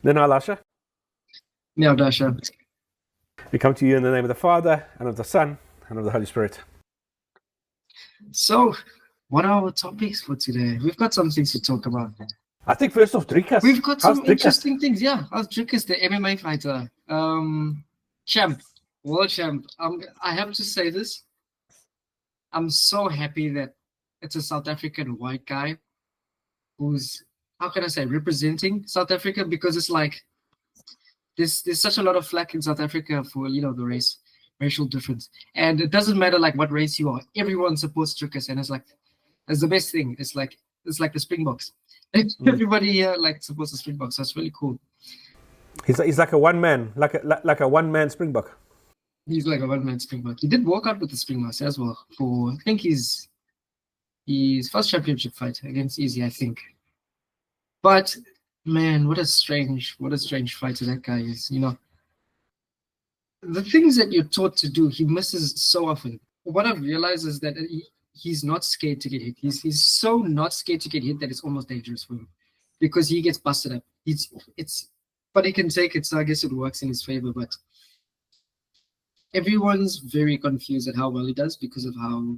Then Alasha, Yeah, Dasha. we come to you in the name of the Father, and of the Son, and of the Holy Spirit. So, what are our topics for today? We've got some things to talk about. I think first off, Dricus. We've got How's some Dricus? interesting things. Yeah, how's Dricus, the MMA fighter? Champ, world champ. I have to say this. I'm so happy that it's a South African white guy who's, how can I say, representing South Africa, because it's like there's such a lot of flack in South Africa for, you know, the racial difference. And it doesn't matter like what race you are. Everyone supports Dricus, and it's the best thing. It's like the Springboks. Everybody here like supports the Springboks. So it's really cool. He's like a one man, like a one man Springbok. He's like a one-man Springbok. He did walk out with the Springboks as well for, I think, his first championship fight against Easy, I think. But man, what a strange fighter that guy is. You know, the things that you're taught to do, he misses so often. What I've realized is that he's not scared to get hit. He's so not scared to get hit that it's almost dangerous for him, because he gets busted up. But he can take it, so I guess it works in his favor. But everyone's very confused at how well he does because of how,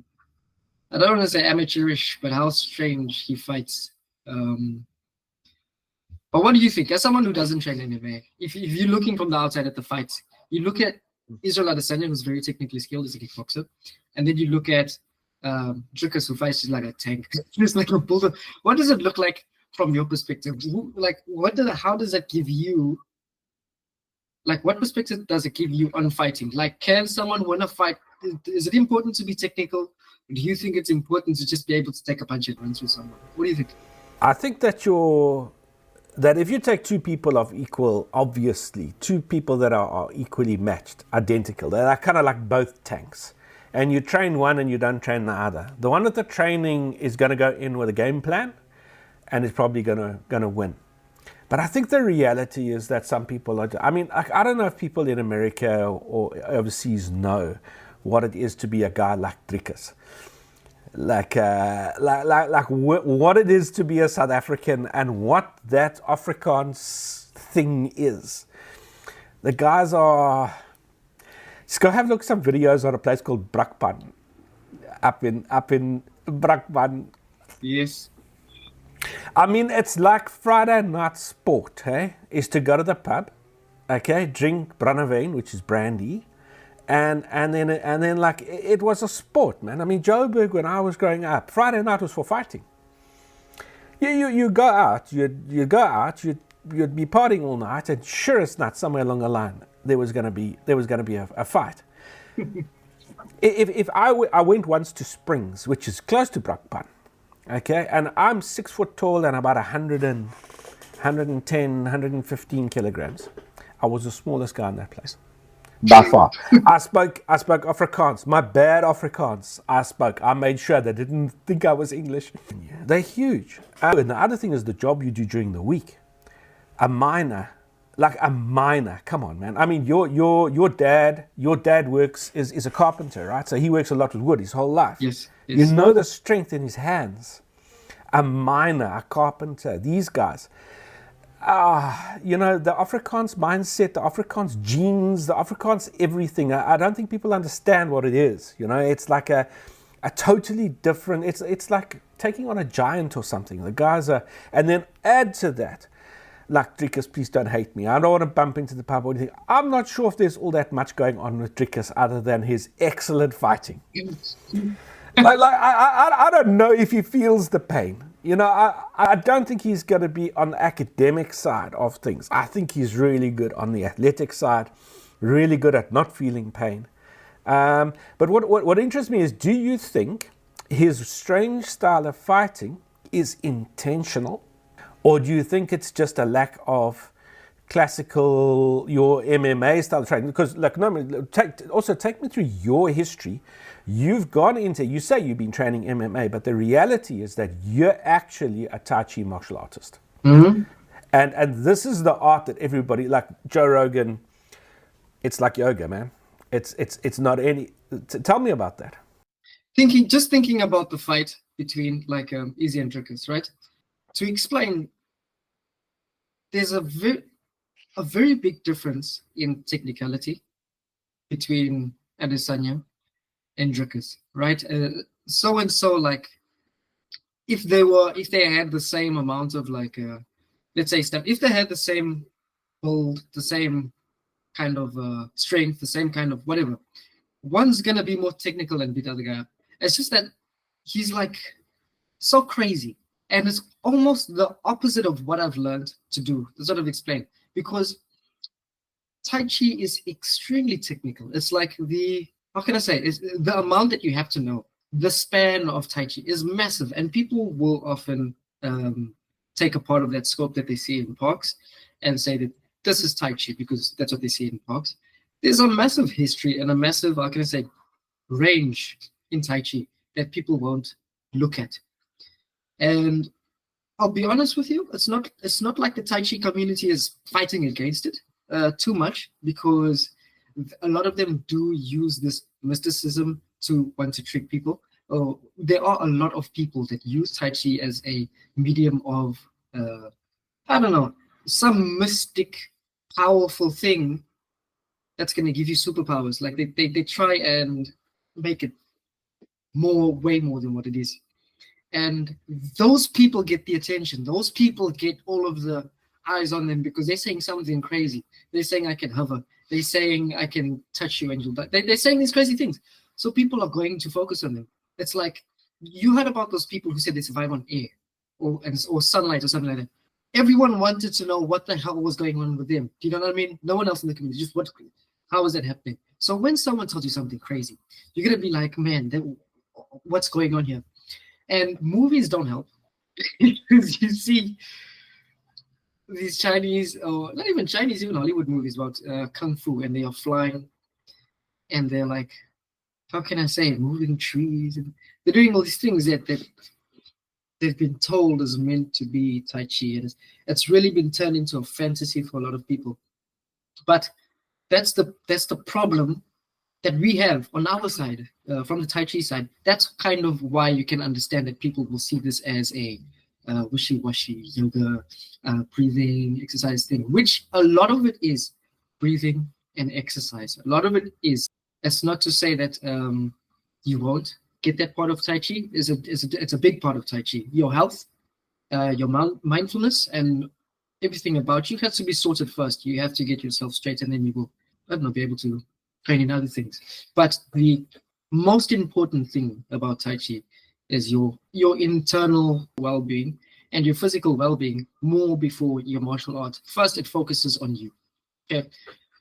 I don't want to say amateurish, but how strange he fights. But what do you think? As someone who doesn't train MMA, if you're looking from the outside at the fights, you look at Israel Adesanya, who's very technically skilled as a kickboxer, and then you look at Dricus, who fights just like a tank, just like a bulldog. What does it look like from your perspective? How does that give you? Like, what perspective does it give you on fighting? Like, can someone win a fight? Is it important to be technical? Do you think it's important to just be able to take a punch and run through someone? What do you think? I think that if you take two people of equal, obviously, two people that are equally matched, identical, they're kind of like both tanks, and you train one and you don't train the other. The one with the training is going to go in with a game plan and is probably going to win. But I think the reality is that some people are, I don't know if people in America or overseas know what it is to be a guy like Dricus. Like what it is to be a South African and what that Afrikaans thing is. The guys are, just go have a look at some videos on a place called Brakpan, up in Brakpan. Yes. I mean, it's like Friday night sport, hey? Is to go to the pub, okay, drink brandewijn, which is brandy, and then like it was a sport, man. I mean, Joburg, when I was growing up, Friday night was for fighting. You go out, you'd be partying all night, and sure as not, somewhere along the line there was gonna be a fight. If I went once to Springs, which is close to Brakpan. Okay, and I'm 6 foot tall and about 110, 115 kilograms. I was the smallest guy in that place, by far. I spoke Afrikaans, my bad Afrikaans. I made sure they didn't think I was English. They're huge. And the other thing is the job you do during the week. A miner, come on, man. I mean, your dad works is a carpenter, right? So he works a lot with wood his whole life. Yes. You know the strength in his hands. A miner, a carpenter, these guys. You know, the Afrikaans mindset, the Afrikaans genes, the Afrikaans everything. I don't think people understand what it is. You know, it's like a totally different, it's like taking on a giant or something. The guys are, and then add to that, like Dricus, please don't hate me. I don't want to bump into the pub or anything. I'm not sure if there's all that much going on with Dricus other than his excellent fighting. I don't know if he feels the pain. You know, I don't think he's going to be on the academic side of things. I think he's really good on the athletic side, really good at not feeling pain. But what interests me is, do you think his strange style of fighting is intentional? Or do you think it's just a lack of classical, your MMA style of training? Because take me through your history. You've gone into, you say you've been training MMA, but the reality is that you're actually a Tai Chi martial artist. Mm-hmm. And this is the art that everybody, like Joe Rogan, it's like yoga, man. It's not any, tell me about that. Thinking about the fight between Easy and Dricus, right? To explain, there's a very big difference in technicality between Adesanya and Dricus, right? So and so, like, if they had the same amount of like, let's say stuff, if they had the same build, the same kind of strength, the same kind of whatever, one's gonna be more technical and beat the other guy up. It's just that he's like so crazy, and it's almost the opposite of what I've learned to do, to sort of explain, because Tai Chi is extremely technical. It's like how can I say, it's the amount that you have to know. The span of Tai Chi is massive, and people will often take a part of that scope that they see in parks and say that this is Tai Chi because that's what they see in parks. There's a massive history and a massive, how can I say, range in Tai Chi that people won't look at. And I'll be honest with you, it's not like the Tai Chi community is fighting against it too much, because a lot of them do use this mysticism to want to trick people. There are a lot of people that use Tai Chi as a medium of, I don't know, some mystic, powerful thing that's going to give you superpowers. Like they try and make it way more than what it is. And those people get the attention. Those people get all of the eyes on them because they're saying something crazy. They're saying I can hover. They're saying I can touch you and you'll die. They're saying these crazy things. So people are going to focus on them. It's like, you heard about those people who said they survive on air or sunlight or something like that. Everyone wanted to know what the hell was going on with them. Do you know what I mean? No one else in the community. Just how is that happening? So when someone tells you something crazy, you're going to be like, man, what's going on here? And movies don't help. Because you see these Chinese, or not even Chinese, even Hollywood movies about Kung Fu, and they are flying, and they're like, how can I say it, moving trees, and they're doing all these things that they've been told is meant to be Tai Chi, and it's really been turned into a fantasy for a lot of people. But that's the problem that we have on our side, from the Tai Chi side. That's kind of why you can understand that people will see this as a wishy-washy yoga, breathing, exercise thing, which a lot of it is breathing and exercise. A lot of it is. It's not to say that you won't get that part of Tai Chi. It's a big part of Tai Chi. Your health, your mindfulness, and everything about you has to be sorted first. You have to get yourself straight, and then you will, I don't know, be able to train in other things. But the most important thing about Tai Chi is your internal well-being and your physical well-being more before your martial art. First, it focuses on you. Okay.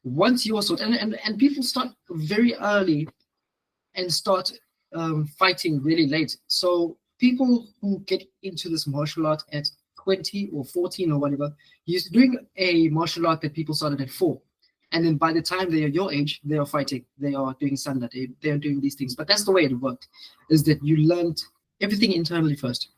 Once you also, and people start very early and start fighting really late. So people who get into this martial art at 20 or 14 or whatever, you're doing a martial art that people started at 4. And then by the time they are your age, they are fighting. They are doing sanda. They are doing these things. But that's the way it worked, is that you learned everything internally first.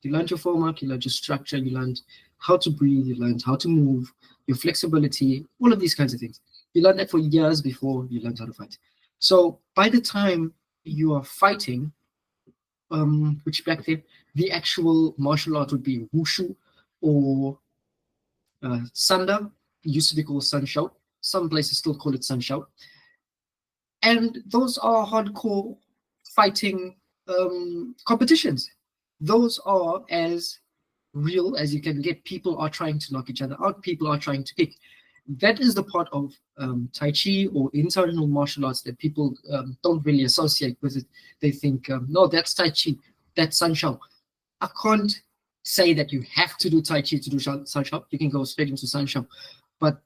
You learned your form-work, you learned your structure, you learned how to breathe, you learned how to move, your flexibility, all of these kinds of things. You learned that for years before you learned how to fight. So by the time you are fighting, which back then, the actual martial art would be wushu or sanda. It used to be called sanshou. Some places still call it sanshou. And those are hardcore fighting competitions. Those are as real as you can get. People are trying to knock each other out. People are trying to kick. That is the part of Tai Chi or internal martial arts that people don't really associate with it. They think, no, that's Tai Chi, that's Sanshou. I can't say that you have to do Tai Chi to do Sanshou. You can go straight into Sanshou. But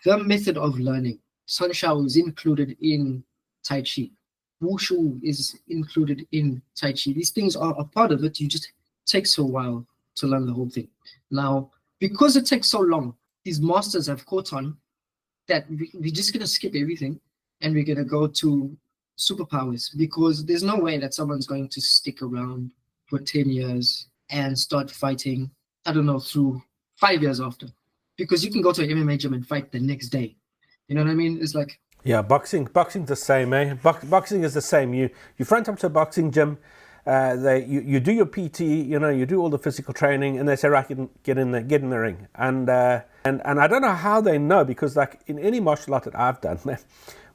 the method of learning, Sanshou is included in Tai Chi. Wushu is included in Tai Chi. These things are a part of it. It just takes a while to learn the whole thing. Now, because it takes so long, these masters have caught on that we're just going to skip everything and we're going to go to superpowers, because there's no way that someone's going to stick around for 10 years and start fighting, I don't know, through 5 years after. Because you can go to an MMA gym and fight the next day. You know what I mean? It's like... Yeah, boxing's the same, eh? Boxing is the same. You front up to a boxing gym, you do your PT, you do all the physical training, and they say, right, get in the ring. And And I don't know how they know, because like in any martial art that I've done,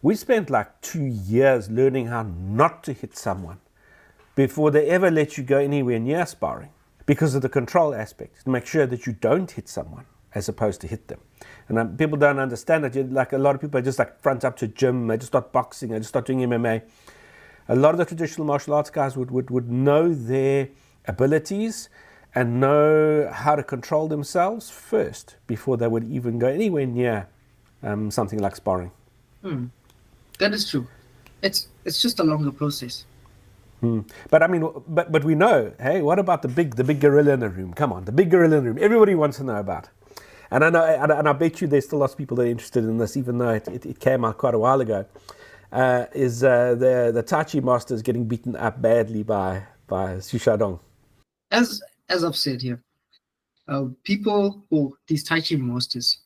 we spent like 2 years learning how not to hit someone before they ever let you go anywhere near sparring, because of the control aspect, to make sure that you don't hit someone as opposed to hit them. And people don't understand that. Like a lot of people are just like front up to gym, they just start boxing, they just start doing MMA. A lot of the traditional martial arts guys would know their abilities and know how to control themselves first before they would even go anywhere near something like sparring. That is true. It's just a longer process. But I mean, but we know, hey, what about the big gorilla in the room? Come on, the big gorilla in the room. Everybody wants to know about. And I know, and I bet you there's still lots of people that are interested in this, even though it came out quite a while ago. Is the Tai Chi masters getting beaten up badly by Xu Xiaodong? As I've said here, people or these Tai Chi masters,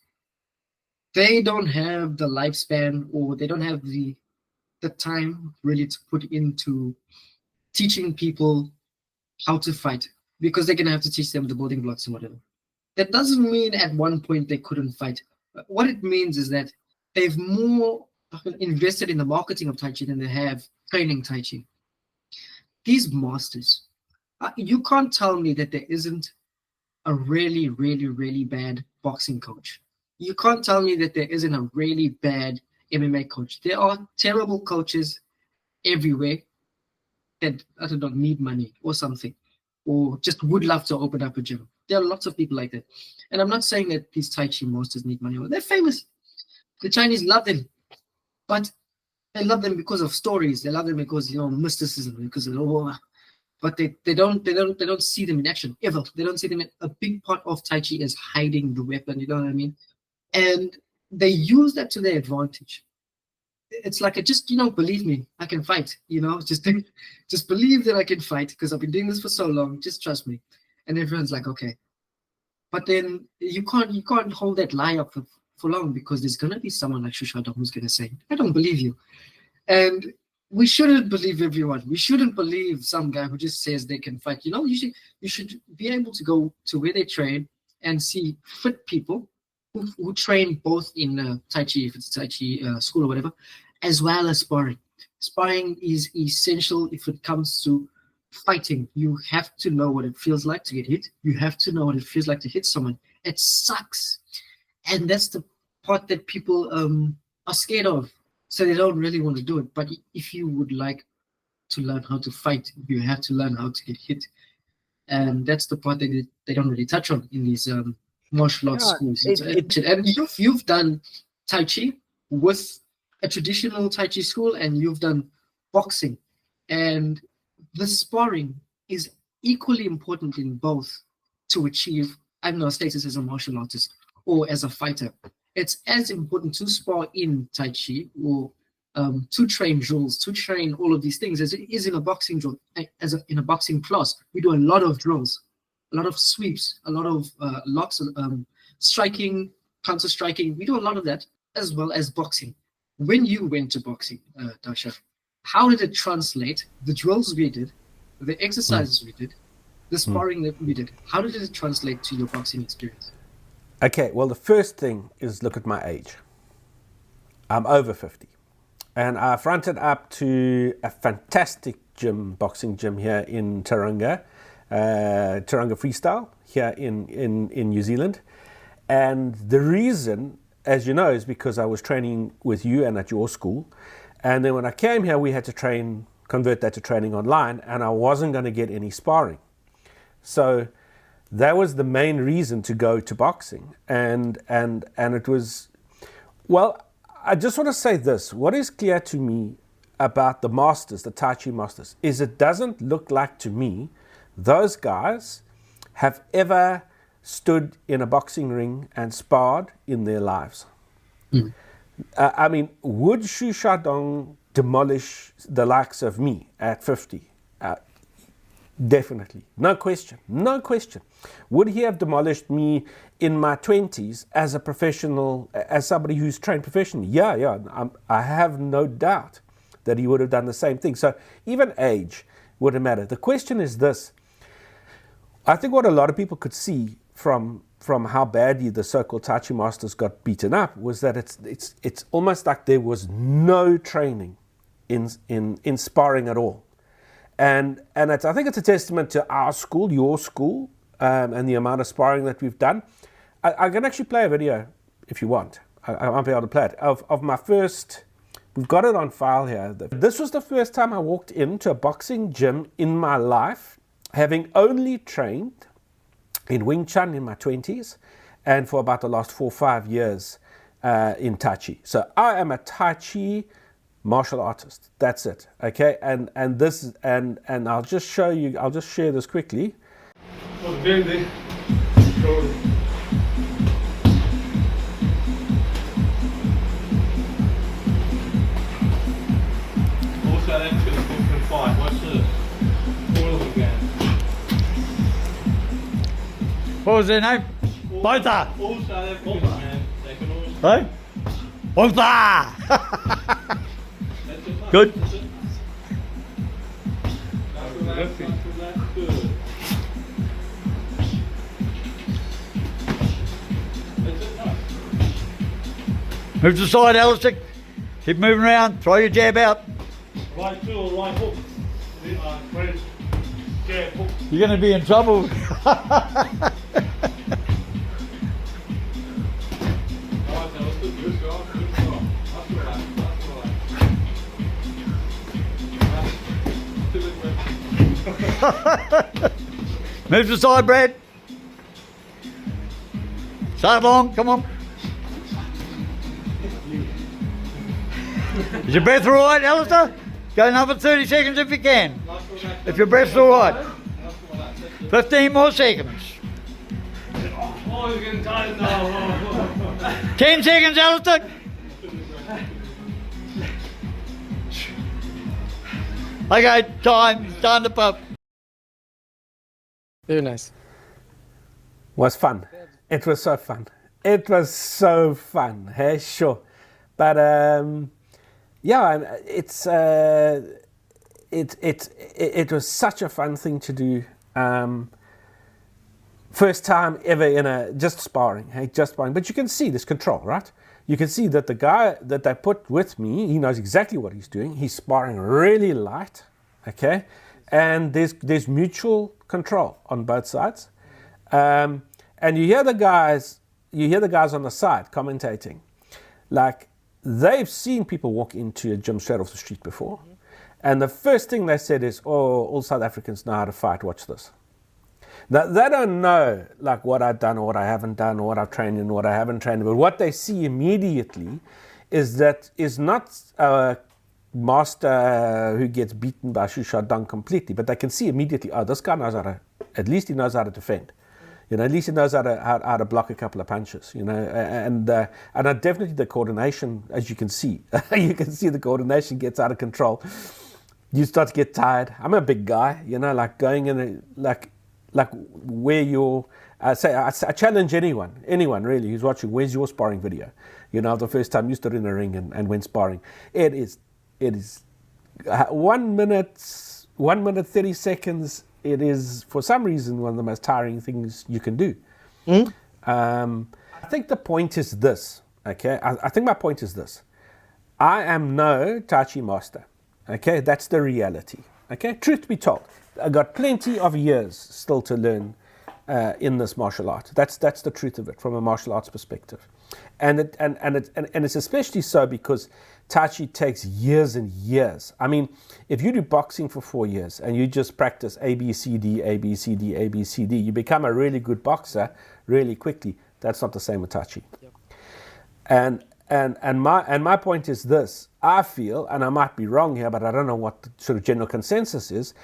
they don't have the lifespan, or they don't have the time really to put into teaching people how to fight, because they're gonna have to teach them the building blocks and whatever. That doesn't mean at one point they couldn't fight. What it means is that they've more invested in the marketing of Tai Chi than they have training Tai Chi. These masters, you can't tell me that there isn't a really, really, really bad boxing coach. You can't tell me that there isn't a really bad MMA coach. There are terrible coaches everywhere that don't need money or something, or just would love to open up a gym. There are lots of people like that. And I'm not saying that these Tai Chi masters need money. They're famous. The Chinese love them. But they love them because of stories. They love them because, mysticism, because of but they don't see them in action ever. They don't see them a big part of Tai Chi is hiding the weapon, you know what I mean? And they use that to their advantage. It's like, believe me, I can fight, just believe that I can fight, because I've been doing this for so long, just trust me. And everyone's like, okay. But then you can't hold that lie up for long, because there's going to be someone like Xu Xiaodong who's going to say, I don't believe you. And we shouldn't believe everyone. We shouldn't believe some guy who just says they can fight. You should be able to go to where they train and see fit people who train both in Tai Chi, if it's Tai Chi school or whatever, as well as sparring. Sparring is essential if it comes to fighting. You have to know what it feels like to get hit. You have to know what it feels like to hit someone. It sucks. And that's the part that people are scared of. So they don't really want to do it. But if you would like to learn how to fight, you have to learn how to get hit. And that's the part that they don't really touch on in these martial arts schools. And you've done Tai Chi with a traditional Tai Chi school, and you've done boxing. And the sparring is equally important in both to achieve, status as a martial artist or as a fighter. It's as important to spar in Tai Chi or to train drills, to train all of these things as it is in a boxing drill. In a boxing class, we do a lot of drills, a lot of sweeps, a lot of locks, striking, counter striking. We do a lot of that as well as boxing. When you went to boxing, Dasha, how did it translate the drills we did, the exercises we did, the sparring that we did? How did it translate to your boxing experience? Okay, well, the first thing is look at my age. I'm over 50. And I fronted up to a fantastic boxing gym here in Tauranga Freestyle here in New Zealand. And the reason, as you know, is because I was training with you and at your school. And then when I came here, we had to convert that to training online, and I wasn't going to get any sparring. So that was the main reason to go to boxing. And it was, well, I just want to say this. What is clear to me about the masters, the Tai Chi masters, is it doesn't look like to me those guys have ever stood in a boxing ring and sparred in their lives. I mean, would Xu Xiaodong demolish the likes of me at 50? Definitely. No question. No question. Would he have demolished me in my 20s as a professional, as somebody who's trained professionally? Yeah. I have no doubt that he would have done the same thing. So even age wouldn't matter. The question is this. I think what a lot of people could see from from how badly the so-called Tai Chi masters got beaten up was that it's almost like there was no training in sparring at all. And I think it's a testament to our school, your school, and the amount of sparring that we've done. I can actually play a video if you want. I won't be able to play it. Of my first, we've got it on file here. This was the first time I walked into a boxing gym in my life, having only trained in Wing Chun in my 20s, and for about the last 4 or 5 years in Tai Chi. So I am a Tai Chi martial artist. That's it. Okay, and I'll just show you. I'll just share this quickly. What was their name? Bota. All South Africans, man. They can always. Hey? Bota. Good. That's it. That's good. That's it, nice. Move to the side, Alistair. Keep moving around. Throw your jab out. Right two or right hook. French jab hook. You're going to be in trouble. Right, that was good. Good job. Good job. That's all right. That's all right. Move to the side, Brad. Start long. Come on. Is your breath all right, Alistair? Go another 30 seconds if you can. If your breath's all right. 15 more seconds. Oh, you're getting tired now. 10 seconds, Alistair. Okay, time to pump. Very nice. Was fun. It was so fun. It was so fun. Hey, sure. But yeah, it was such a fun thing to do. First time ever in just sparring. Hey, just sparring. But you can see this control, right? You can see that the guy that they put with me, he knows exactly what he's doing. He's sparring really light, okay? And there's mutual control on both sides. And you hear the guys on the side commentating, like they've seen people walk into a gym straight off the street before. And the first thing they said is, oh, all South Africans know how to fight, watch this. They don't know like what I've done or what I haven't done or what I've trained in or what I haven't trained in, but what they see immediately is not a master who gets beaten by Shusha Dong completely, but they can see immediately, oh, this guy knows at least he knows how to defend. At least he knows how to block a couple of punches, and definitely the coordination, as you can see, the coordination gets out of control. You start to get tired. I'm a big guy, like going in, like where you're, I challenge anyone really who's watching, where's your sparring video? The first time you stood in a ring and went sparring. It is 1 minute, 30 seconds. It is, for some reason, one of the most tiring things you can do. I think the point is this, okay? I think my point is this. I am no Tai Chi master, okay? That's the reality, okay? Truth be told, I got plenty of years still to learn in this martial art. That's the truth of it from a martial arts perspective. And it's especially so because Tai Chi takes years and years. I mean, if you do boxing for 4 years and you just practice A, B, C, D, A, B, C, D, A, B, C, D, you become a really good boxer really quickly. That's not the same with Tai Chi. Yep. And my point is this. I feel, and I might be wrong here, but I don't know what the sort of general consensus is.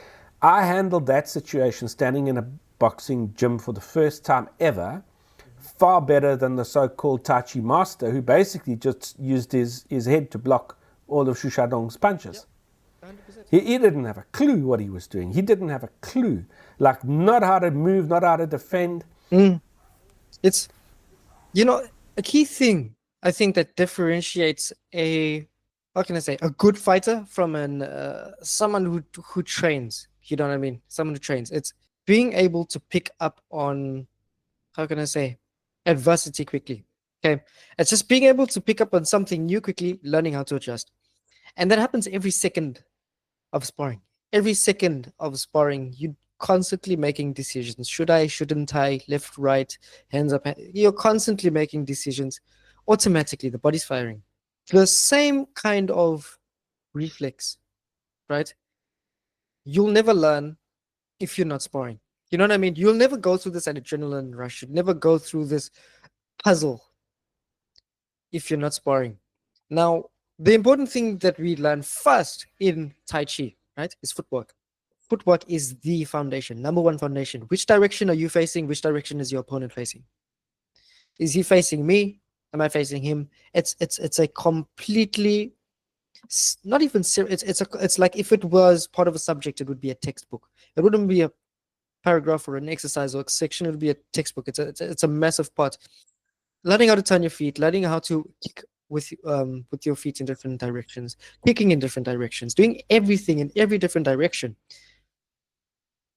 I handled that situation standing in a boxing gym for the first time ever far better than the so-called Tai Chi master who basically just used his head to block all of Shusha Dong's punches. Yep. He didn't have a clue what he was doing. He didn't have a clue, like not how to move, not how to defend. It's, a key thing I think that differentiates a good fighter from someone who trains. You know what I mean? Someone who trains. It's being able to pick up on, adversity quickly. Okay. It's just being able to pick up on something new quickly, learning how to adjust. And that happens every second of sparring. Every second of sparring, you constantly making decisions. Should I, shouldn't I, left, right, hands up. You're constantly making decisions. Automatically, the body's firing. The same kind of reflex, right? You'll never learn if you're not sparring. You know what I mean? You'll never go through this adrenaline rush. You'll never go through this puzzle if you're not sparring. Now, the important thing that we learn first in Tai Chi, right, is footwork. Footwork is the foundation, number one foundation. Which direction are you facing? Which direction is your opponent facing? Is he facing me? Am I facing him? It's a completely not even serious. It's like if it was part of a subject, it would be a textbook. It wouldn't be a paragraph or an exercise or a section. It would be a textbook. It's a massive part. Learning how to turn your feet, learning how to kick with your feet in different directions, kicking in different directions, doing everything in every different direction.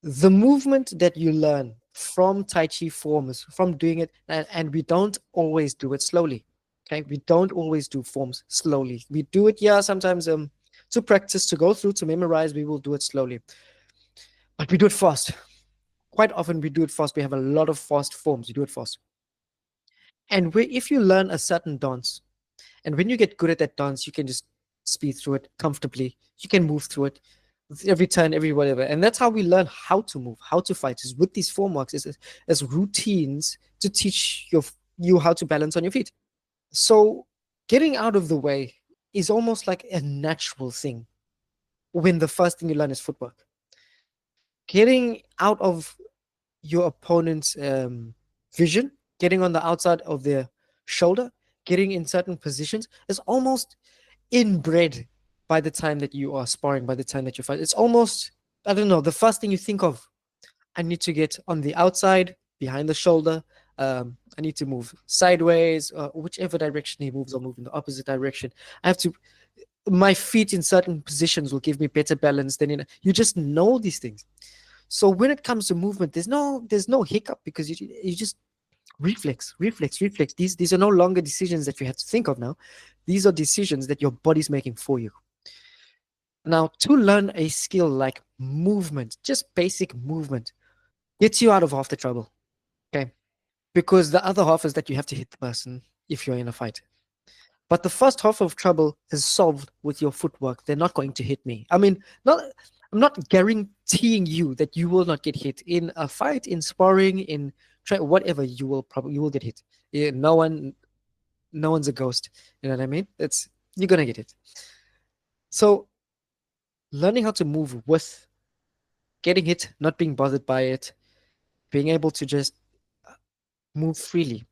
The movement that you learn from Tai Chi forms, from doing it, and we don't always do it slowly. Okay, we don't always do forms slowly. We do it, yeah, sometimes to practice, to go through, to memorize. We will do it slowly, but we do it fast. Quite often we do it fast. We have a lot of fast forms. We do it fast. And if you learn a certain dance, and when you get good at that dance, you can just speed through it comfortably. You can move through it every turn, every whatever. And that's how we learn how to move, how to fight, is with these form marks, as routines to teach you how to balance on your feet. So getting out of the way is almost like a natural thing when the first thing you learn is footwork. Getting out of your opponent's vision, getting on the outside of their shoulder, getting in certain positions is almost inbred by the time that you are sparring, by the time that you fight. It's almost, I don't know, the first thing you think of, I need to get on the outside, behind the shoulder. I need to move sideways, whichever direction he moves, I'll move in the opposite direction. I have to, my feet in certain positions will give me better balance than you just know these things. So when it comes to movement, there's no hiccup, because you just reflex. These are no longer decisions that you have to think of now. These are decisions that your body's making for you. Now, to learn a skill like movement, just basic movement, gets you out of half the trouble. Okay. Because the other half is that you have to hit the person if you're in a fight. But the first half of trouble is solved with your footwork. They're not going to hit me. I mean, I'm not guaranteeing you that you will not get hit in a fight, in sparring, in whatever. You will get hit. Yeah, no one's a ghost. You know what I mean? You're gonna get hit. So learning how to move with getting hit, not being bothered by it, being able to just move freely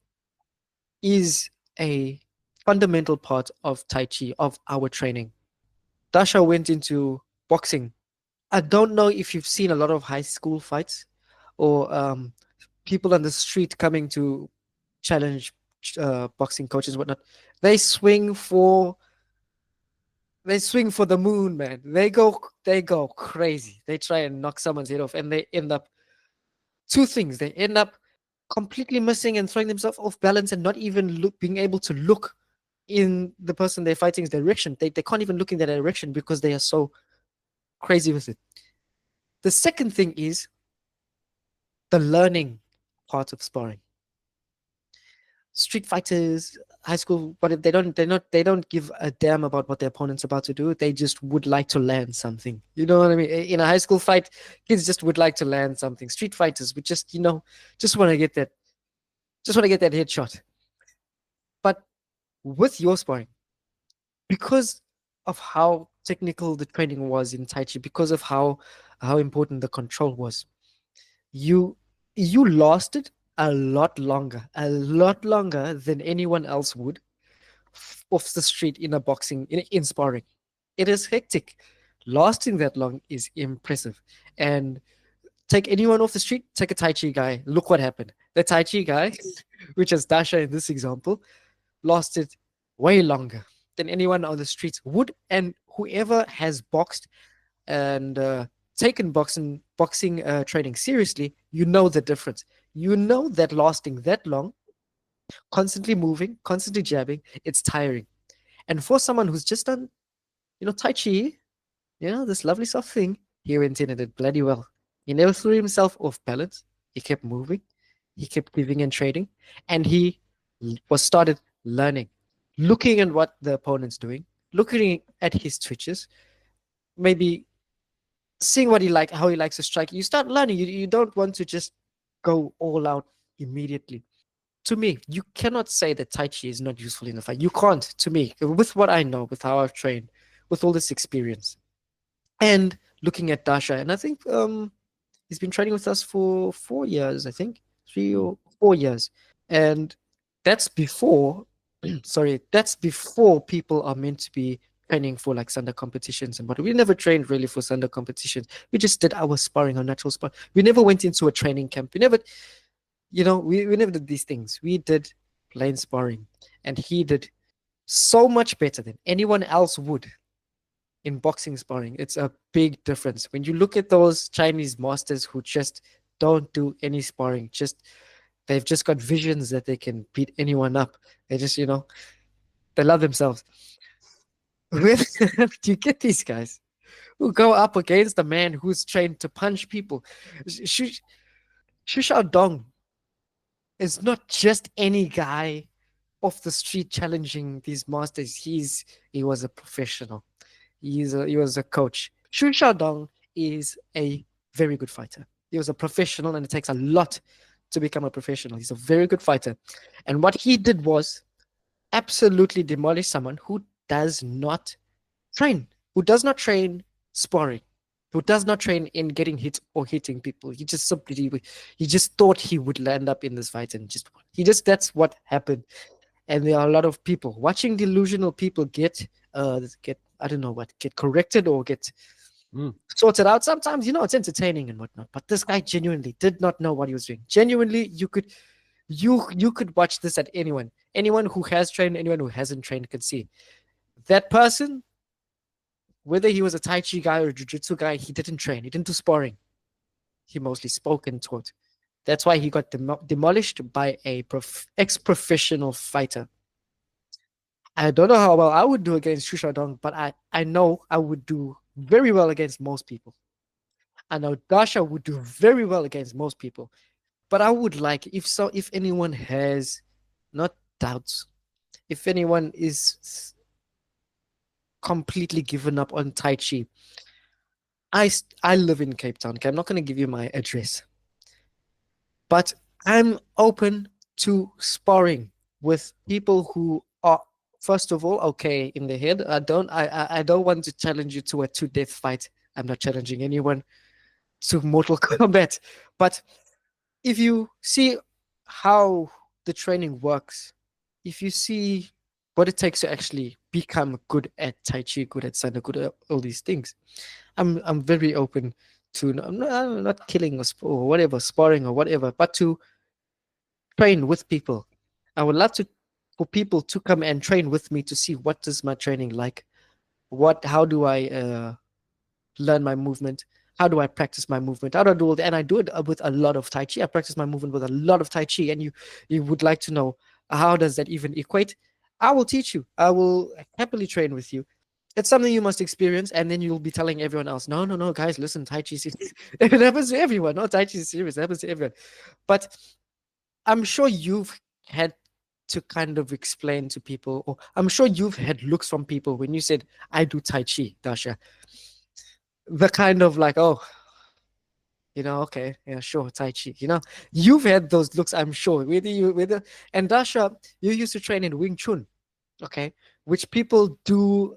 is a fundamental part of Tai Chi, of our training. Dasha went into boxing. I don't know if you've seen a lot of high school fights or people on the street coming to challenge boxing coaches and whatnot. They swing for the moon, man. They go crazy. They try and knock someone's head off, and they end up two things. They end up completely missing and throwing themselves off balance, and not even being able to look in the person they're fighting's direction. They can't even look in that direction because they are so crazy with it. The second thing is the learning part of sparring. Street fighters, high school, but they don't give a damn about what their opponent's about to do. They just would like to land something. You know what I mean? In a high school fight, kids just would like to land something. Street fighters would just want to get that headshot. But with your sparring, because of how technical the training was in Tai Chi, because of how important the control was, you lasted a lot longer than anyone else would off the street in a boxing, in sparring. It is hectic. Lasting that long is impressive. And take anyone off the street, take a Tai Chi guy. Look what happened. The Tai Chi guy, which is Dasha in this example, lasted way longer than anyone on the streets would. And whoever has boxed and taken boxing training seriously, you know the difference. You know that lasting that long constantly moving, constantly jabbing. It's tiring. And for someone who's just done, Tai Chi, this lovely soft thing, he went in and did bloody well. He never threw himself off balance. He kept moving. He kept giving and trading. And he was started learning, looking at what the opponent's doing, looking at his twitches, maybe seeing how he likes to strike. You start learning. You don't want to just go all out immediately. To me, you cannot say that Tai Chi is not useful in the fight. You can't, to me, with what I know, with how I've trained, with all this experience. And looking at Dasha, and I think he's been training with us for 4 years, I think, 3 or 4 years. And that's before, that's before people are meant to be training for like Sunday competitions and what. We never trained really for Sunday competitions. We just did our sparring, our natural sparring. We never went into a training camp. We never, we never did these things. We did plain sparring. And he did so much better than anyone else would in boxing sparring. It's a big difference. When you look at those Chinese masters who just don't do any sparring, they've just got visions that they can beat anyone up. They just, they love themselves. Where do you get these guys who go up against a man who's trained to punch people? Xu Xiaodong is not just any guy off the street challenging these masters. He was a professional. He was a coach. Xu Xiaodong is a very good fighter. He was a professional, and it takes a lot to become a professional. He's a very good fighter. And what he did was absolutely demolish someone who does not train sparring, who does not train in getting hit or hitting people. He just thought he would land up in this fight and that's what happened. And there are a lot of people watching delusional people get corrected or get sorted out. Sometimes, it's entertaining and whatnot. But this guy genuinely did not know what he was doing. Genuinely, you could watch this at anyone. Anyone who has trained, anyone who hasn't trained could see. That person, whether he was a Tai Chi guy or a Jiu-Jitsu guy, he didn't train. He didn't do sparring. He mostly spoke and taught. That's why he got demolished by a ex-professional fighter. I don't know how well I would do against Xu Xiaodong, but I know I would do very well against most people. I know Dasha would do very well against most people. But I would like, if anyone has not doubts, if anyone is completely given up on Tai Chi, I live in Cape Town. Okay, I'm not going to give you my address, but I'm open to sparring with people who are, first of all, okay in the head. I don't want to challenge you to a to-death fight. I'm not challenging anyone to Mortal Kombat. But if you see how the training works, if you see what it takes to actually become good at Tai Chi, good at Sanda, good at all these things, I'm very open to, I'm not killing or whatever, sparring or whatever, but to train with people. I would love for people to come and train with me to see what is my training like. How do I learn my movement? How do I practice my movement? How do I do it? And I do it with a lot of Tai Chi. I practice my movement with a lot of Tai Chi. And you would like to know, how does that even equate? I will teach you. I will happily train with you. It's something you must experience, and then you'll be telling everyone else, no, guys, listen, Tai Chi is serious. It happens to everyone. No, Tai Chi is serious. It happens to everyone. But I'm sure you've had to kind of explain to people, or I'm sure you've had looks from people when you said, I do Tai Chi, Dasha. The kind of like, oh, okay, yeah, sure, Tai Chi. You've had those looks, I'm sure. And Dasha, you used to train in Wing Chun, okay, which people do,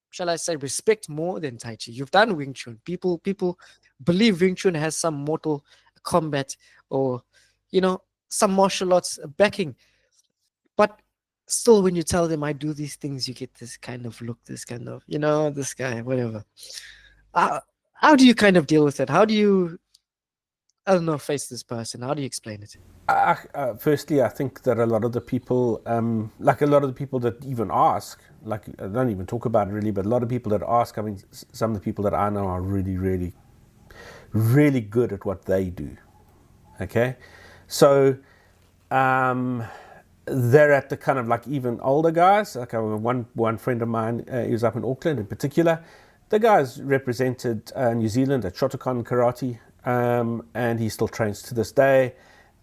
shall I say, respect more than Tai Chi. You've done Wing Chun. People believe Wing Chun has some Mortal Kombat or, some martial arts backing. But still, when you tell them I do these things, you get this kind of look, this kind of, this guy, whatever. How do you kind of deal with it? How do you, I don't know, face this person? How do you explain it? Firstly, I think that a lot of the people, like a lot of the people that even ask, like I don't even talk about it really, but a lot of people that ask, I mean, some of the people that I know are really, really, really good at what they do. Okay, so they're at the kind of like even older guys. Like one friend of mine, he was up in Auckland in particular. The guy's represented New Zealand at Shotokan Karate, and he still trains to this day.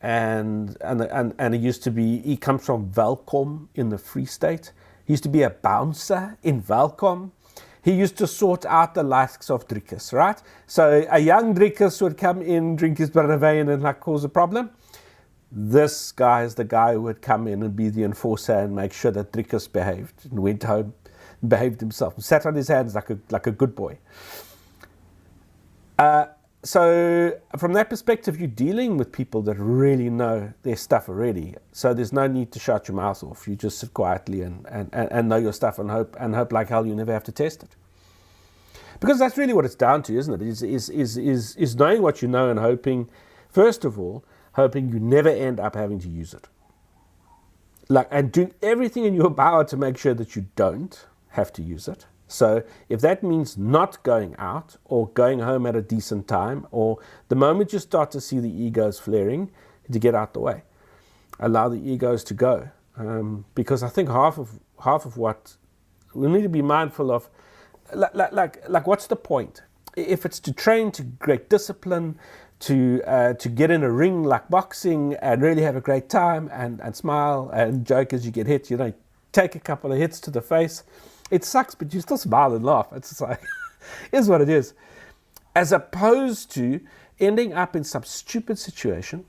And he comes from Welkom in the Free State. He used to be a bouncer in Welkom. He used to sort out the likes of Dricus, right? So a young Dricus would come in, drink his Barnaveen and like cause a problem. This guy is the guy who would come in and be the enforcer and make sure that Dricus behaved and went home, behaved himself, and sat on his hands like a good boy. So from that perspective, you're dealing with people that really know their stuff already. So there's no need to shut your mouth off. You just sit quietly and know your stuff and hope like hell you never have to test it. Because that's really what it's down to, isn't it? Is knowing what you know and hoping, first of all, hoping you never end up having to use it. And doing everything in your power to make sure that you don't have to use it. So if that means not going out or going home at a decent time, or the moment you start to see the egos flaring, to get out the way, allow the egos to go, because I think half of what we need to be mindful of, like what's the point? If it's to train to great discipline, to get in a ring like boxing and really have a great time and smile and joke as you get hit, take a couple of hits to the face. It sucks, but you still smile and laugh. It's just like, is what it is. As opposed to ending up in some stupid situation,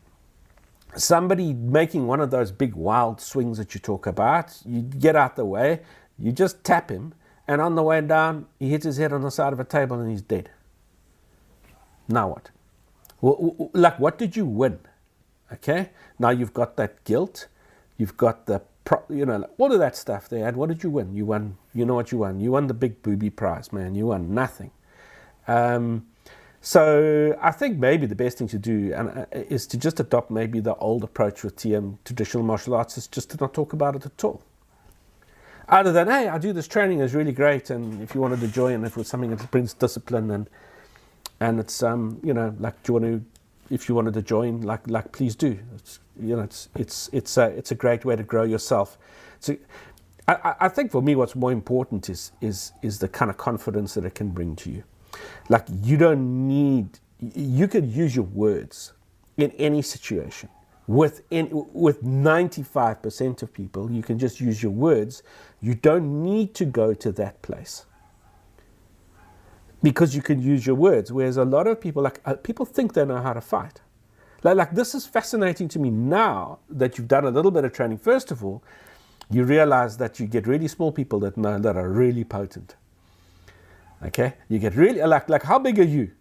somebody making one of those big wild swings that you talk about, you get out the way, you just tap him, and on the way down, he hits his head on the side of a table and he's dead. Now what? Like, what did you win? Okay? Now you've got that guilt, you've got the all of that stuff there. And what did you win? You won, you know what you won? You won the big booby prize, man. You won nothing. So I think maybe the best thing to do is to just adopt maybe the old approach with TM, traditional martial arts, is just to not talk about it at all. Other than, hey, I do this training, it's really great, and if you wanted to join, if it was something that brings discipline and it's like, do you want to, if you wanted to join, like please do. It's a great way to grow yourself. So I think for me, what's more important is the kind of confidence that it can bring to you. Like, you could use your words in any situation. With 95% of people, you can just use your words. You don't need to go to that place, because you can use your words. Whereas a lot of people, people think they know how to fight. Like this is fascinating to me now that you've done a little bit of training. First of all, you realize that you get really small people that are really potent. Okay, you get really like how big are you?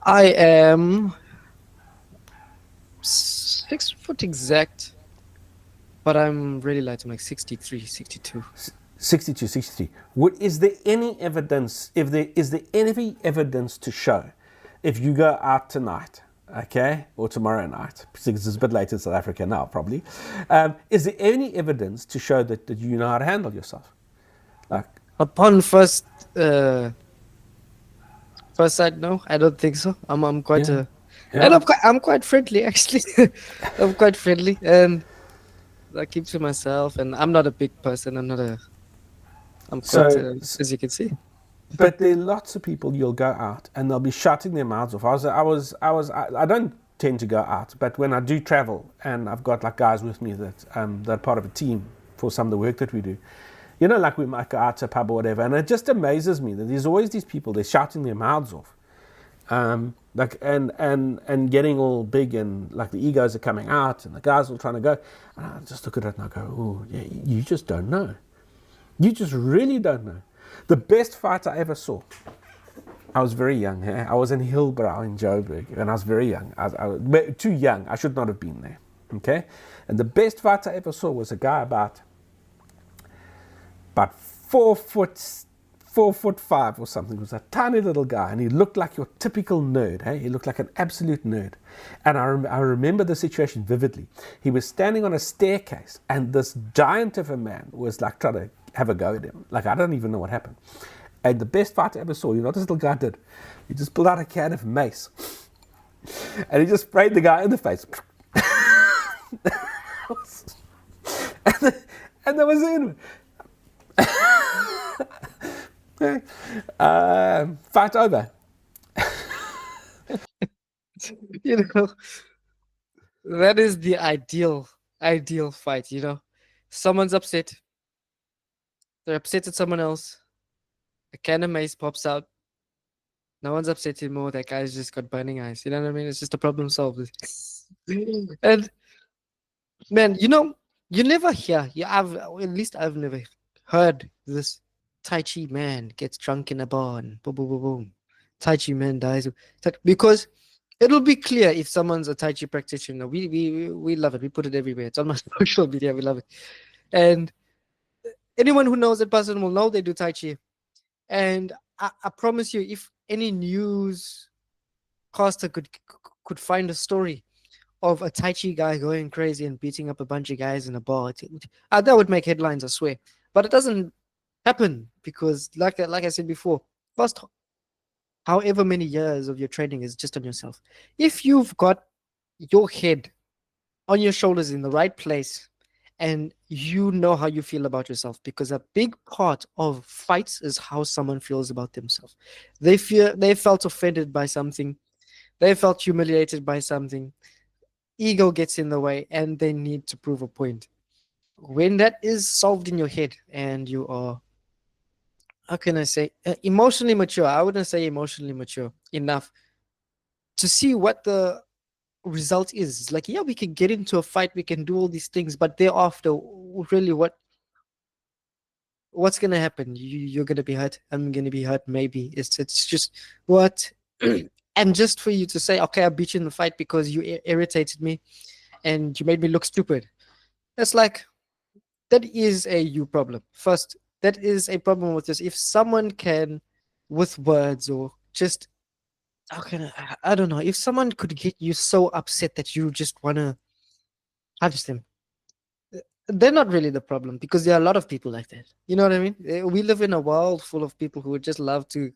I am 6 foot exact, but I'm really light. I'm like 63, 62. 62, 63. Is there any evidence? Is there any evidence to show, if you go out tonight, okay, or tomorrow night, because it's a bit late in South Africa now, probably, is there any evidence to show that you know how to handle yourself? Like, upon first sight, no, I don't think so. I'm quite and I'm quite friendly, actually. I'm quite friendly, and I keep to myself. And I'm not a big person. I'm quite, as you can see. But there are lots of people, you'll go out and they'll be shutting their mouths off. I don't tend to go out, but when I do travel and I've got like guys with me that are part of a team for some of the work that we do, like we might go out to a pub or whatever, and it just amazes me that there's always these people, they're shouting their mouths off, and getting all big, and like the egos are coming out and the guys are trying to go, and I just look at it and I go, oh yeah, you just don't know. You just really don't know. The best fight I ever saw, I was very young. I was in Hillbrow in Joburg, and I was very young. I was too young. I should not have been there. Okay? And the best fight I ever saw was a guy about 4'5" or something. He was a tiny little guy, and he looked like your typical nerd. Hey? He looked like an absolute nerd. And I remember the situation vividly. He was standing on a staircase, and this giant of a man was like trying to have a go at him. Like, I don't even know what happened. And the best fight I ever saw, what this little guy did? He just pulled out a can of mace and he just sprayed the guy in the face. and that was it. Fight over. You know, that is the ideal fight. You know, someone's upset. They're upset at someone else. A can of mace pops out. No one's upset anymore. That guy's just got burning eyes. You know what I mean? It's just a problem solved. And man, you know, you never hear. At least I've never heard this. Tai Chi man gets drunk in a bar and boom, boom, boom, boom. Tai Chi man dies. Because it'll be clear if someone's a Tai Chi practitioner. We love it. We put it everywhere. It's on my social media. We love it. And anyone who knows that person will know they do Tai Chi. And I promise you, if any newscaster could find a story of a Tai Chi guy going crazy and beating up a bunch of guys in a bar, that would make headlines, I swear. But it doesn't happen because, like I said before, first, however many years of your training is just on yourself. If you've got your head on your shoulders in the right place, and you know how you feel about yourself, because a big part of fights is how someone feels about themselves. They felt offended by something, they felt humiliated by something, ego gets in the way, and they need to prove a point. When that is solved in your head and you are, how can I say, emotionally mature, I wouldn't say emotionally mature enough to see what the result is. It's like, yeah, we can get into a fight, we can do all these things, but thereafter, really, what's gonna happen? You're gonna be hurt, I'm gonna be hurt, maybe. It's just what. And just for you to say, okay, I beat you in the fight because you irritated me and you made me look stupid, that's like, that is a you problem. First, that is a problem with this. If someone can, with words or just, how can I don't know, if someone could get you so upset that you just want to punch them, they're not really the problem, because there are a lot of people like that. You know what I mean? We live in a world full of people who would just love to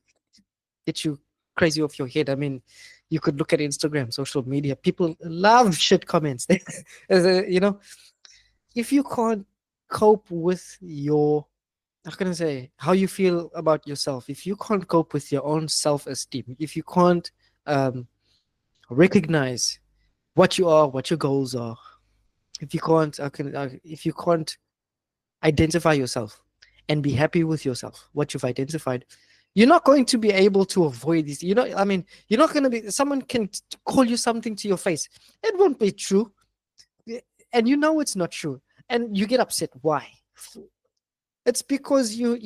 get you crazy off your head. I mean, you could look at Instagram, social media. People love shit comments. You know, if you can't cope with your, how can I say, how you feel about yourself, if you can't cope with your own self-esteem, if you can't recognize what you are, what your goals are, if you can't, if you can't identify yourself and be happy with yourself, what you've identified, you're not going to be able to avoid these. You know, I mean, you're not going to be. Someone can call you something to your face. It won't be true, and you know it's not true, and you get upset. Why? It's because you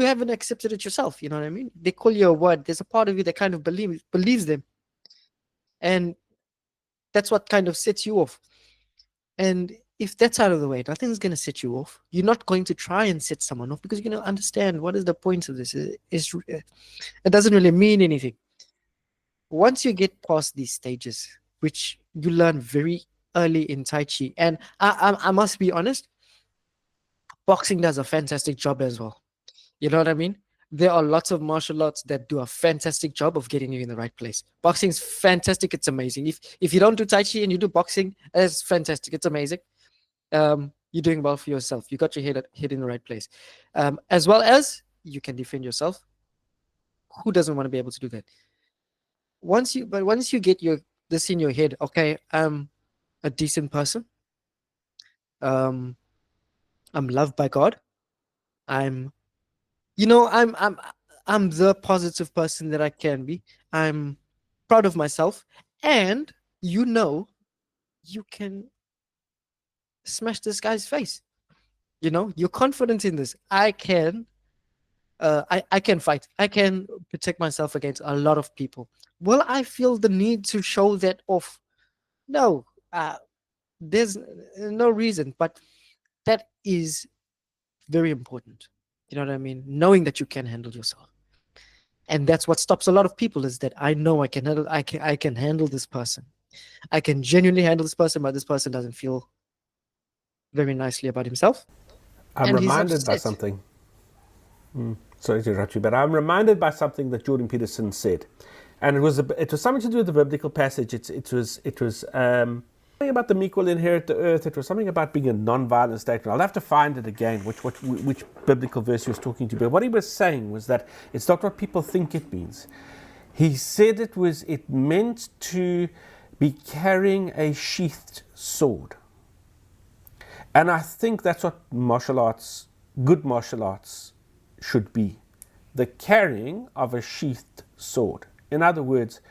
haven't accepted it yourself. You know what I mean? They call you a word. There's a part of you that kind of believes them, and that's what kind of sets you off. And if that's out of the way, nothing's going to set you off. You're not going to try and set someone off, because you're going to understand what is the point of this. It doesn't really mean anything. Once you get past these stages, which you learn very early in Tai Chi, and I must be honest, boxing does a fantastic job as well. You know what I mean? There are lots of martial arts that do a fantastic job of getting you in the right place. Boxing is fantastic. It's amazing. If you don't do Tai Chi and you do boxing, it's fantastic. It's amazing. You're doing well for yourself. You got your head in the right place. As well as you can defend yourself. Who doesn't want to be able to do that? Once you get this in your head, okay, I'm a decent person. I'm loved by God. I'm the positive person that I can be. I'm proud of myself, and you can smash this guy's face. You're confident in this. I can fight. I can protect myself against a lot of people. Will I feel the need to show that off? No, there's no reason, but that is very important. You know what I mean? Knowing that you can handle yourself. And that's what stops a lot of people, is that I know I can handle this person. I can genuinely handle this person, but this person doesn't feel very nicely about himself. I'm reminded by something. Sorry to interrupt you, but I'm reminded by something that Jordan Peterson said, and it was something to do with the biblical passage. It was Something about the meek will inherit the earth. It was something about being a non-violent state. I'll have to find it again, which biblical verse he was talking to. But what he was saying was that it's not what people think it means. He said it meant to be carrying a sheathed sword. And I think that's what good martial arts should be. The carrying of a sheathed sword. In other words,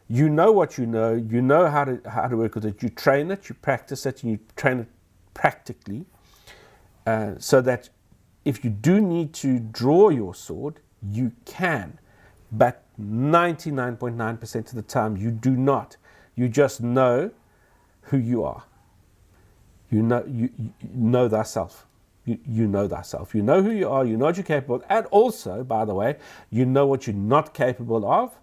you know what you know how to work with it, you train it, you practice it, and you train it practically, so that if you do need to draw your sword, you can. But 99.9% of the time, you do not. You just know who you are. You know thyself. You know thyself. You know who you are. You know what you're capable of. And also, by the way, you know what you're not capable of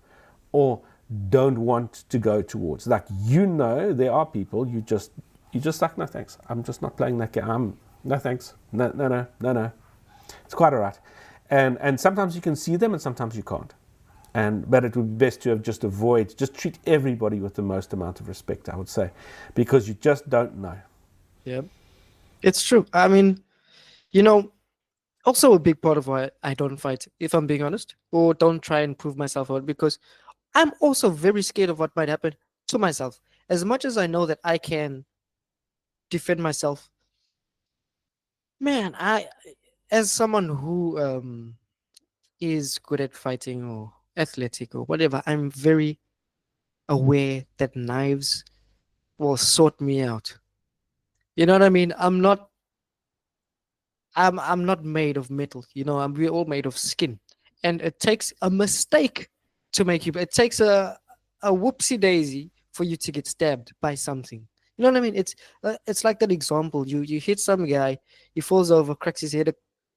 or don't want to go towards. Like, there are people you just like, no thanks. I'm just not playing that game. No thanks. No. It's quite all right. And sometimes you can see them and sometimes you can't. But it would be best to just treat everybody with the most amount of respect, I would say, because you just don't know. Yeah, it's true. I mean, also a big part of why I don't fight, if I'm being honest, or don't try and prove myself out, because I'm also very scared of what might happen to myself. As much as I know that I can defend myself, man, as someone who is good at fighting or athletic or whatever, I'm very aware that knives will sort me out. You know what I mean? I'm not made of metal. We're all made of skin, and it takes a mistake to make you. It takes a whoopsie daisy for you to get stabbed by something. You know what I mean? It's like that example. You hit some guy, he falls over, cracks his head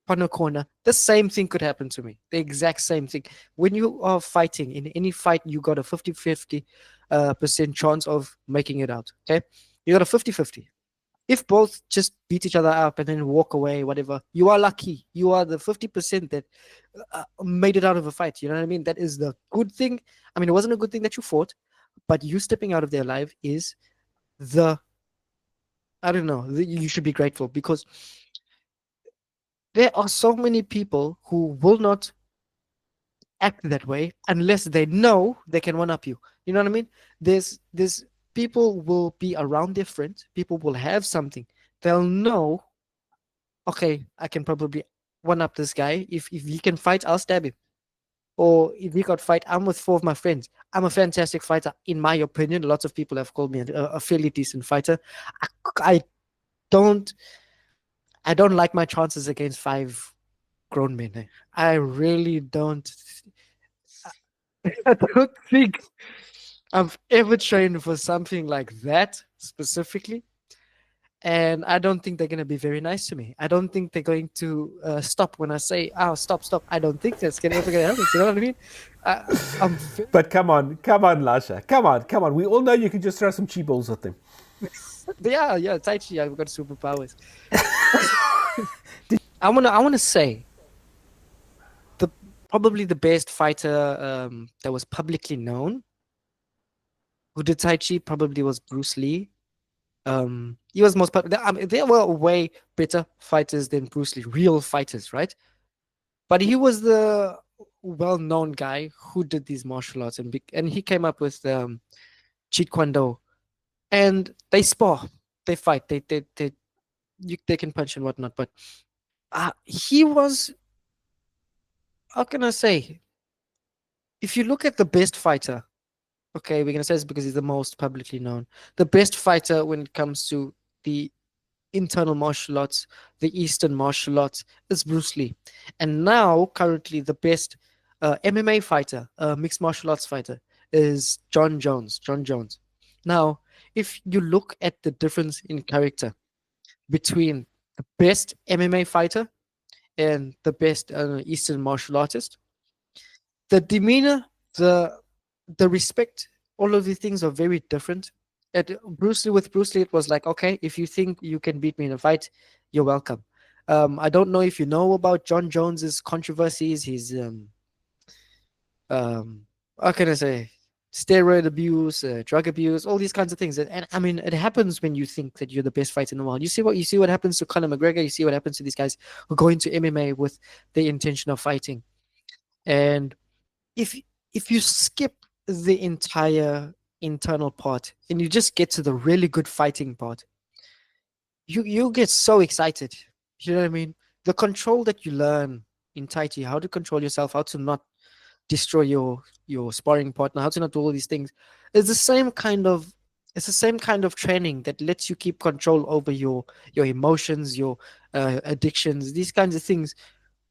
upon a corner. The same thing could happen to me. The exact same thing. When you are fighting in any fight, you got a 50-50% chance of making it out. Okay, you got a 50-50. If both just beat each other up and then walk away, whatever, you are lucky. You are the 50% that made it out of a fight. You know what I mean? That is the good thing. I mean, it wasn't a good thing that you fought, but you stepping out of there alive is I don't know, you should be grateful, because there are so many people who will not act that way unless they know they can one up you. You know what I mean? There's people will be around their friends. People will have something. They'll know, okay, I can probably one up this guy. If he can fight, I'll stab him. Or if he got fight, I'm with 4 of my friends. I'm a fantastic fighter, in my opinion. Lots of people have called me a fairly decent fighter. I don't like my chances against 5 grown men. I really don't. I don't think I've ever trained for something like that specifically. And I don't think they're going to be very nice to me. I don't think they're going to stop when I say, "Oh, stop." I don't think that's ever going to happen. You know what I mean? But come on, Lasha. Come on. We all know you can just throw some cheap balls at them. Yeah, Tai Chi, I've got superpowers. I wanna say probably the best fighter that was publicly known who did Tai Chi probably was Bruce Lee. He was most popular. I mean, there were way better fighters than Bruce Lee, real fighters, right? But he was the well-known guy who did these martial arts, and he came up with Jeet Kune Do, and they spar, they fight, they can punch and whatnot. But he was, how can I say? If you look at the best fighter, okay, we're gonna say this because he's the most publicly known. The best fighter when it comes to the internal martial arts, the Eastern martial arts, is Bruce Lee. And now, currently, the best MMA fighter, mixed martial arts fighter, is John Jones. Now, if you look at the difference in character between the best MMA fighter and the best Eastern martial artist, the demeanor, the respect, all of these things are very different. With Bruce Lee, it was like, okay, if you think you can beat me in a fight, you're welcome. I don't know if you know about John Jones's controversies. His how can I say, steroid abuse, drug abuse, all these kinds of things. And I mean, it happens when you think that you're the best fighter in the world. You see what happens to Conor McGregor. You see what happens to these guys who go into MMA with the intention of fighting. And if you skip the entire internal part and you just get to the really good fighting part, you get so excited. You know what I mean? The control that you learn in Tai Chi, how to control yourself, how to not destroy your sparring partner, how to not do all these things, is the same kind of training that lets you keep control over your emotions, your addictions, these kinds of things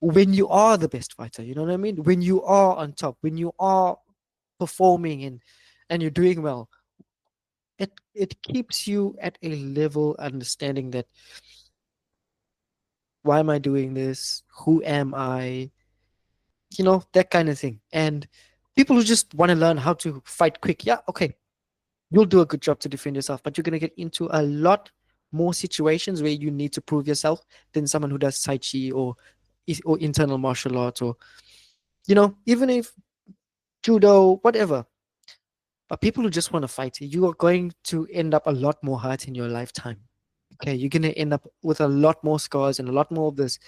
when you are the best fighter. You know what I mean? When you are on top, when you are performing and you're doing well, it keeps you at a level understanding that, why am I doing this? Who am I? You know, that kind of thing. And people who just want to learn how to fight quick, yeah, okay, you'll do a good job to defend yourself, but you're going to get into a lot more situations where you need to prove yourself than someone who does Tai Chi or internal martial arts, or, you know, even if judo, whatever. But people who just want to fight, you are going to end up a lot more hurt in your lifetime. Okay, you're going to end up with a lot more scars and a lot more of this.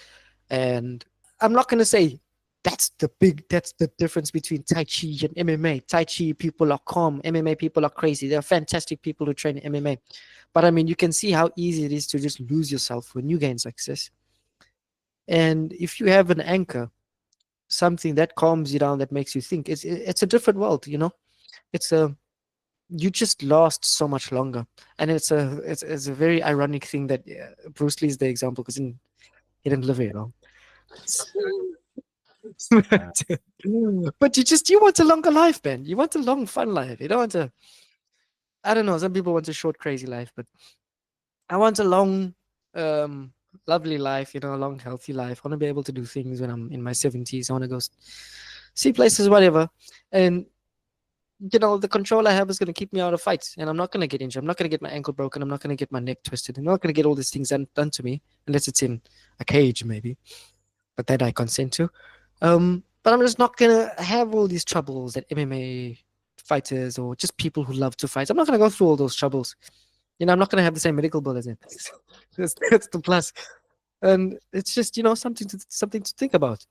And I'm not going to say that's the difference between Tai Chi and MMA. Tai Chi people are calm, MMA people are crazy. They're fantastic people who train MMA. But I mean, you can see how easy it is to just lose yourself when you gain success. And if you have an anchor, something that calms you down, that makes you think, it's a different world, you know. You just last so much longer. And it's a very ironic thing that Bruce Lee is the example, because he didn't live very long. But you want a longer life, man. You want a long, fun life. You don't want to, I don't know, some people want a short, crazy life, but I want a long, lovely life, you know, a long, healthy life. I want to be able to do things when I'm in my 70s. I want to go see places, whatever. And, you know, the control I have is going to keep me out of fights, and I'm not going to get injured. I'm not going to get my ankle broken. I'm not going to get my neck twisted. I'm not going to get all these things done to me, unless it's in a cage, maybe. But that I consent to. But I'm just not gonna have all these troubles that MMA fighters or just people who love to fight. I'm not gonna go through all those troubles. You know, I'm not gonna have the same medical bill as him. That's the plus. And it's just, you know, something to think about.